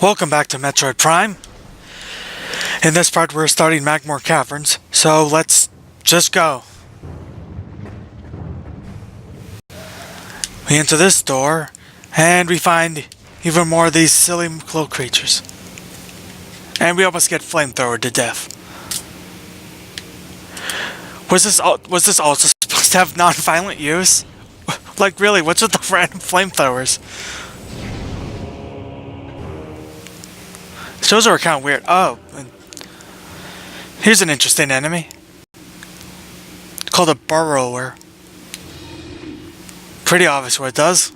Welcome back to Metroid Prime. In this part we're starting Magmoor Caverns, so let's just go. We enter this door, and we find even more of these silly little creatures. And we almost get flamethrowered to death. Was this also supposed to have non-violent use? Like really, what's with the random flamethrowers? Those are kind of weird. Oh, here's an interesting enemy. Called a burrower. Pretty obvious what it does.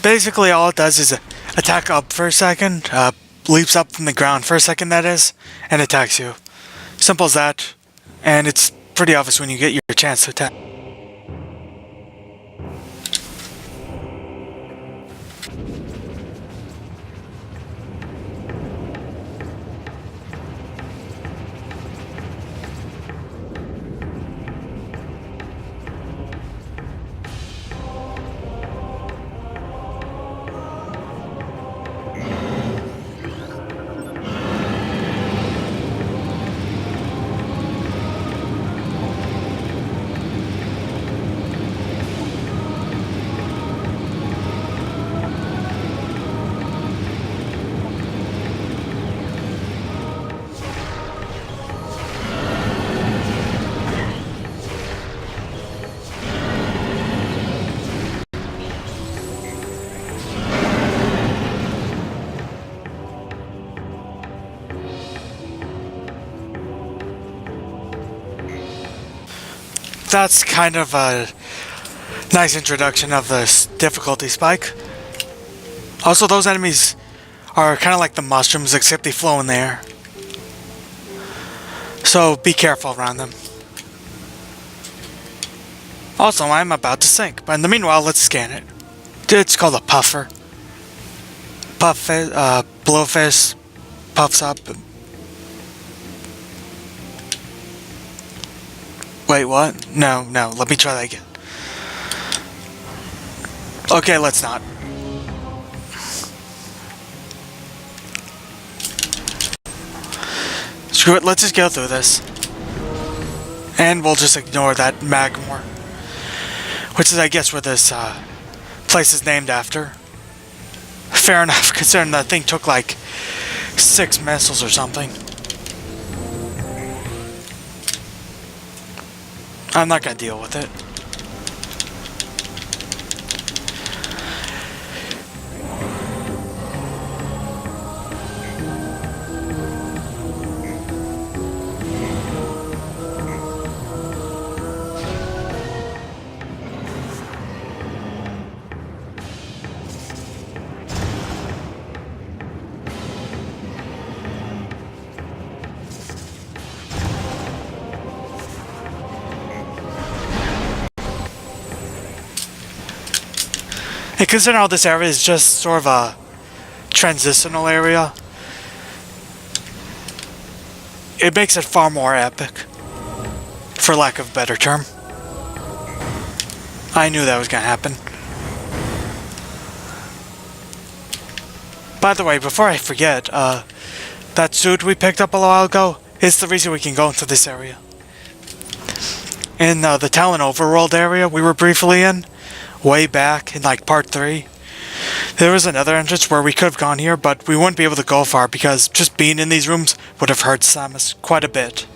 Basically all it does is attack up for a second, leaps up from the ground for a second that is, and attacks you. Simple as that, and it's pretty obvious when you get your chance to attack. That's kind of a nice introduction of the difficulty spike. Also, those enemies are kind of like the mushrooms, except they flow in the air. So be careful around them. Also, I'm about to sink, but in the meanwhile, let's scan it. It's called a puffer. Blowfish puffs up. Wait, what? No, let me try that again. Okay, let's not. Screw it, let's just go through this. And we'll just ignore that Magmoor. Which is, I guess, where this place is named after. Fair enough, considering that thing took like 6 missiles or something. I'm not gonna deal with it. And considering all this area is just sort of a transitional area, it makes it far more epic, for lack of a better term. I knew that was gonna happen. By the way, before I forget, that suit we picked up a while ago is the reason we can go into this area. In the Talon Overworld area we were briefly in, way back in like part 3, there was another entrance where we could have gone here, but we wouldn't be able to go far because just being in these rooms would have hurt Samus quite a bit.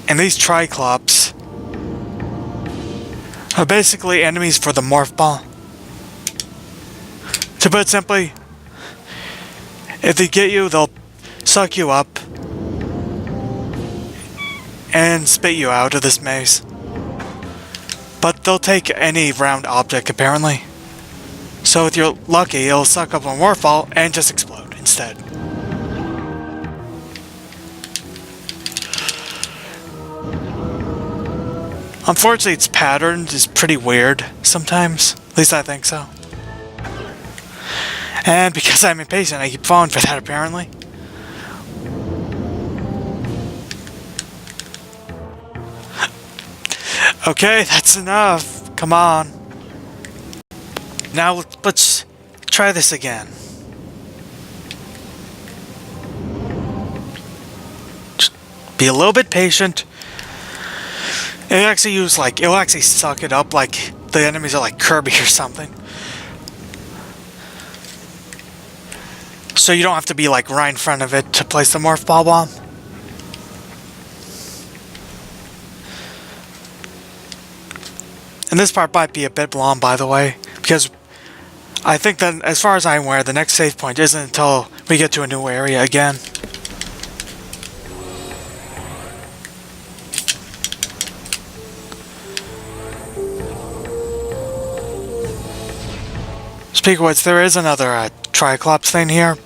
And these Triclops are basically enemies for the Morph Ball. To put it simply, if they get you, they'll suck you up and spit you out of this maze. But they'll take any round object, apparently. So if you're lucky, it'll suck up a Warfall and just explode instead. Unfortunately, its pattern is pretty weird sometimes. At least I think so. And because I'm impatient, I keep falling for that apparently. Okay, that's enough. Come on. Now let's try this again. Just be a little bit patient. It'll actually suck it up like the enemies are like Kirby or something. So you don't have to be like right in front of it to place the Morph Ball Bomb. And this part might be a bit long, by the way, because I think that, as far as I'm aware, the next save point isn't until we get to a new area again. Speaking of which, there is another Triclops thing here,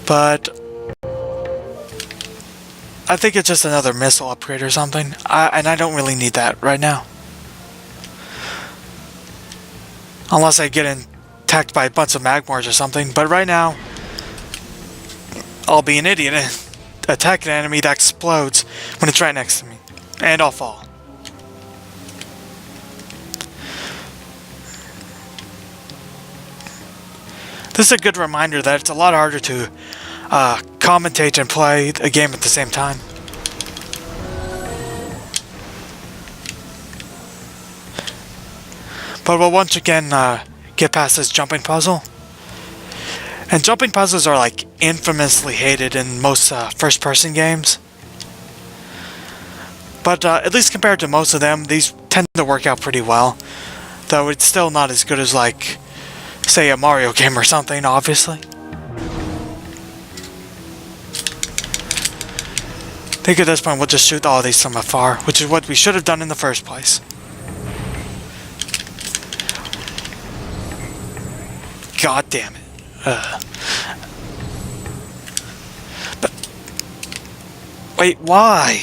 but I think it's just another missile upgrade or something, and I don't really need that right now. Unless I get attacked by a bunch of Magmoors or something. But right now, I'll be an idiot and attack an enemy that explodes when it's right next to me. And I'll fall. This is a good reminder that it's a lot harder to commentate and play a game at the same time. But we'll once again get past this jumping puzzle. And jumping puzzles are like infamously hated in most first-person games. But at least compared to most of them, these tend to work out pretty well. Though it's still not as good as like, say, a Mario game or something, obviously. I think at this point we'll just shoot all these from afar, which is what we should have done in the first place. God damn it. But, wait, why?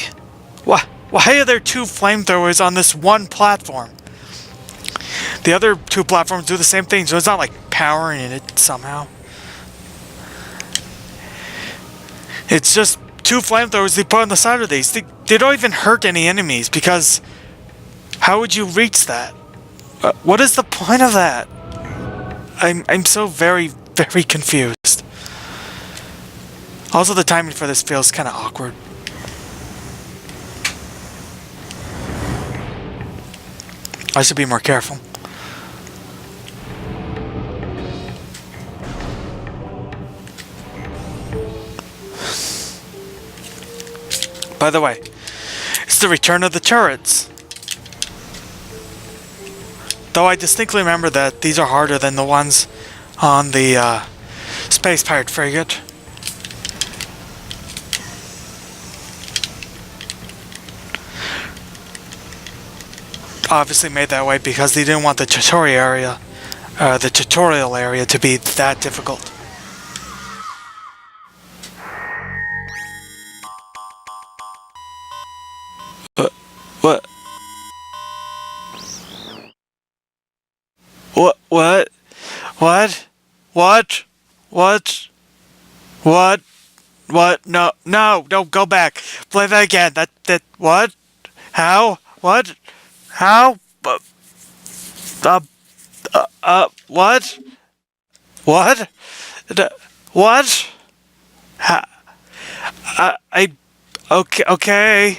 Why are there two flamethrowers on this one platform? The other two platforms do the same thing, so it's not like powering it somehow. It's just two flamethrowers they put on the side of these. They don't even hurt any enemies, because how would you reach that? What is the point of that? I'm so very, very confused. Also, the timing for this feels kind of awkward. I should be more careful. By the way, it's the return of the turrets. Though I distinctly remember that these are harder than the ones on the Space Pirate frigate. Obviously made that way because they didn't want the tutorial area to be that difficult. What? What? What? What? What? What? What? No, no, no, go back. Play that again. What? How? What? How? What? What? What? Okay.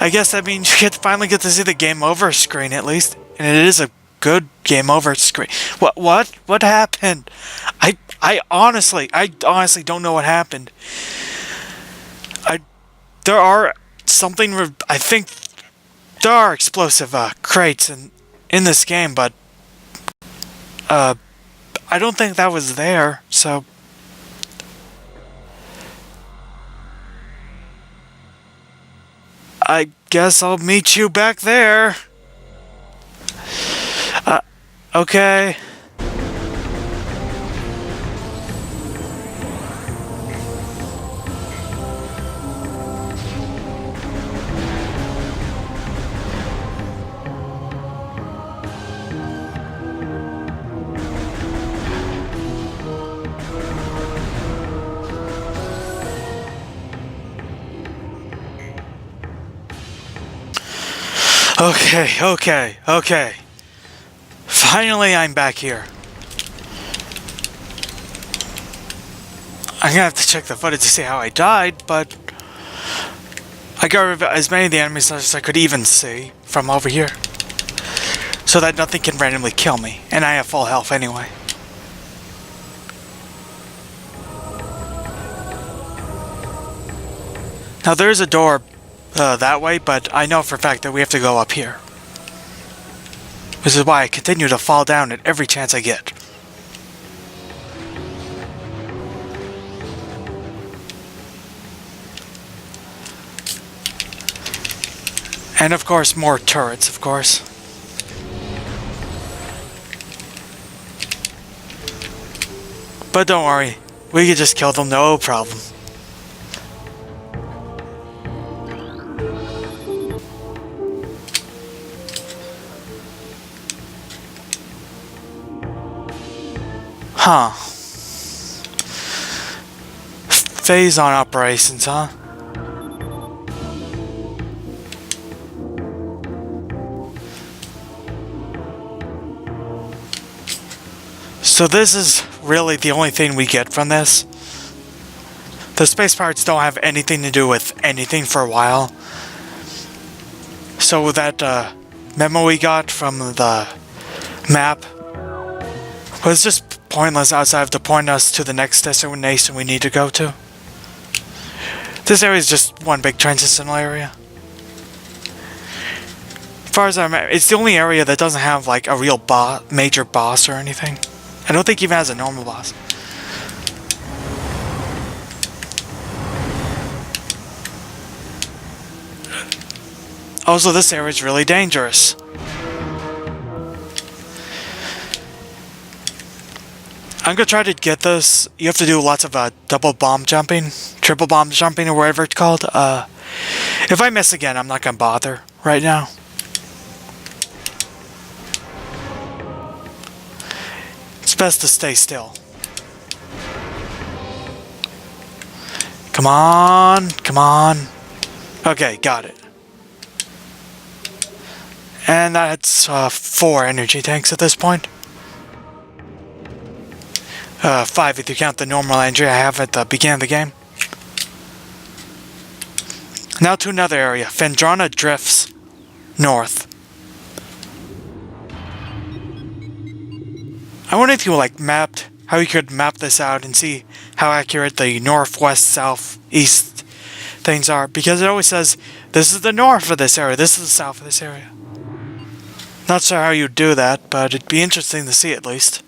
I guess that means you finally get to see the game over screen at least, and it is a good game over screen. What happened? I honestly don't know what happened. There are something. I think there are explosive crates in this game, but I don't think that was there. So. I guess I'll meet you back there. Okay. Okay. Finally, I'm back here. I'm gonna have to check the footage to see how I died, but I got rid of as many of the enemies as I could even see from over here, so that nothing can randomly kill me, and I have full health anyway. Now there's a door that way, but I know for a fact that we have to go up here. This is why I continue to fall down at every chance I get. And of course, more turrets, of course. But don't worry, we can just kill them, no problem. Huh. Phase on operations, huh? So this is really the only thing we get from this. The space pirates don't have anything to do with anything for a while. So that memo we got from the map was just pointless outside of to point us to the next destination we need to go to. This area is just one big transitional area. As far as I remember, it's the only area that doesn't have like a real major boss or anything. I don't think it even has a normal boss. Also, this area is really dangerous. I'm gonna try to get this. You have to do lots of double bomb jumping, triple bomb jumping, or whatever it's called. If I miss again, I'm not gonna bother right now. It's best to stay still. Come on. Okay, got it. And that's 4 energy tanks at this point. 5 if you count the normal energy I have at the beginning of the game. Now to another area. Fen Drona drifts north. I wonder if you mapped how you could map this out and see how accurate the north, west, south, east things are, because it always says this is the north of this area, this is the south of this area. Not sure how you do that, but it'd be interesting to see at least.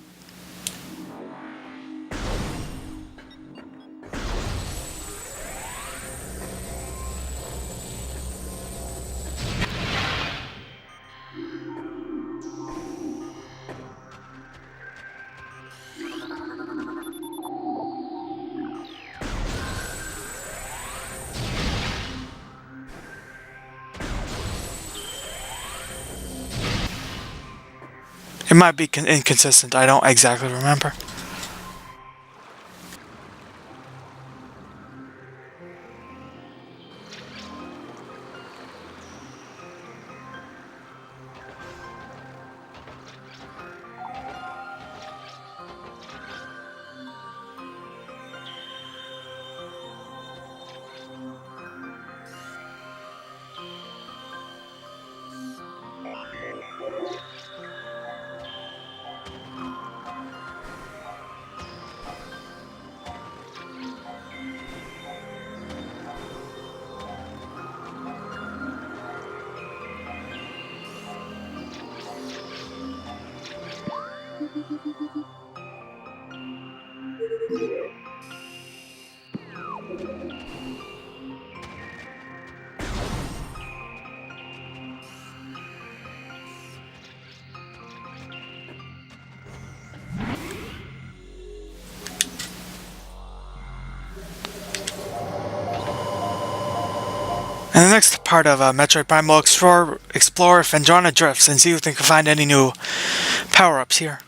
It might be inconsistent, I don't exactly remember. In the next part of Metroid Prime, we'll explore Fen Drona drifts and see if we can find any new power-ups here.